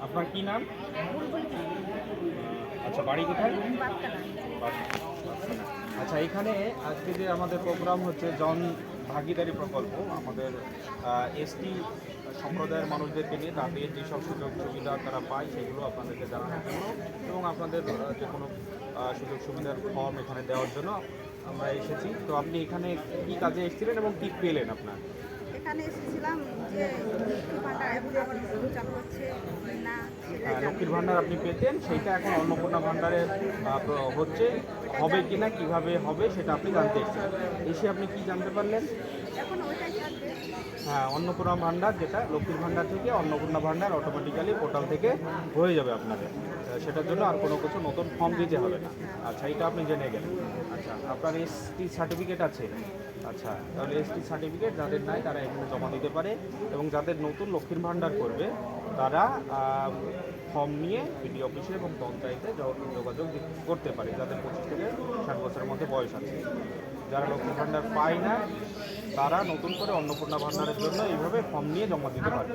আপনার কি নাম? আচ্ছা, বাড়ি কোথায়? আচ্ছা, এখানে আজকে যে আমাদের প্রোগ্রাম হচ্ছে জন ভাগিদারি প্রকল্প, আমাদের এসটি সম্প্রদায়ের মানুষদেরকে নিয়ে তাদের যেসব সুযোগ সুবিধা তারা পায় সেগুলো আপনাদেরকে জানানোর জন্য এবং আপনাদের যে কোনো সুযোগ সুবিধার ফর্ম এখানে দেওয়ার জন্য আমরা এসেছি। তো আপনি এখানে কী কাজে এসেছিলেন এবং কী পেলেন আপনার? এখানে এসেছিলাম যে লক্ষ্মীর ভান্ডার এখন আবার নতুন চালু হচ্ছে না সেটা লক্ষ্মীর ভাণ্ডার আপনি পেতেন, সেইটা এখন অন্নপূর্ণা ভাণ্ডারে হচ্ছে, হবে কি না, কীভাবে হবে সেটা আপনি জানতে এসেছেন। এসে আপনি কি জানতে পারলেন? এখন ওইটাই জানবে। হ্যাঁ, অন্নপূর্ণা ভাণ্ডার, যেটা লক্ষ্মীর ভাণ্ডার থেকে অন্নপূর্ণা ভাণ্ডার অটোমেটিক্যালি পোর্টাল থেকে হয়ে যাবে আপনাদের। সেটার জন্য আর কোনো কিছু নতুন ফর্ম দিতে হবে না। আচ্ছা, এটা আপনি জেনে গেলেন। আচ্ছা, আপনার এসটি সার্টিফিকেট আছে? আচ্ছা, তাহলে এসটি সার্টিফিকেট যাদের নাই তারা এখানে জমা দিতে পারে এবং যাদের নতুন লক্ষ্মীর ভাণ্ডার করবে তারা ফর্ম নিয়ে বিডি অফিসে এবং পঞ্চায়েতে যোগাযোগ করতে পারে, যাদের 25 থেকে 60 বছরের মধ্যে বয়স আছে। যারা লক্ষ্মীর ভাণ্ডার পায় না তারা নতুন করে অন্নপূর্ণা ভাণ্ডারের জন্য এইভাবে ফর্ম নিয়ে জমা দিতে পারবে,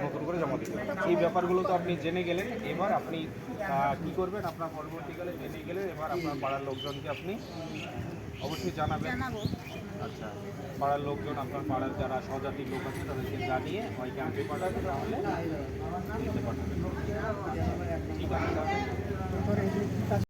নতুন করে জমা দিতে পারবে। এই ব্যাপারগুলো তো আপনি জেনে গেলেন। এবার আপনি কি করবেন, আপনার পরবর্তীকালে জেনে গেলে এবার আপনার পাড়ার লোকজনকে আপনি অবশ্যই জানাবেন। জানাবো। আচ্ছা, পাড়ার লোকজন, আপনার পাড়ার যারা স্বজাতির লোক আছে তাদেরকে জানিয়ে হয় ক্যাম্পে পাঠাবে, তাহলে দিতে পাঠাবেন। ঠিক আছে।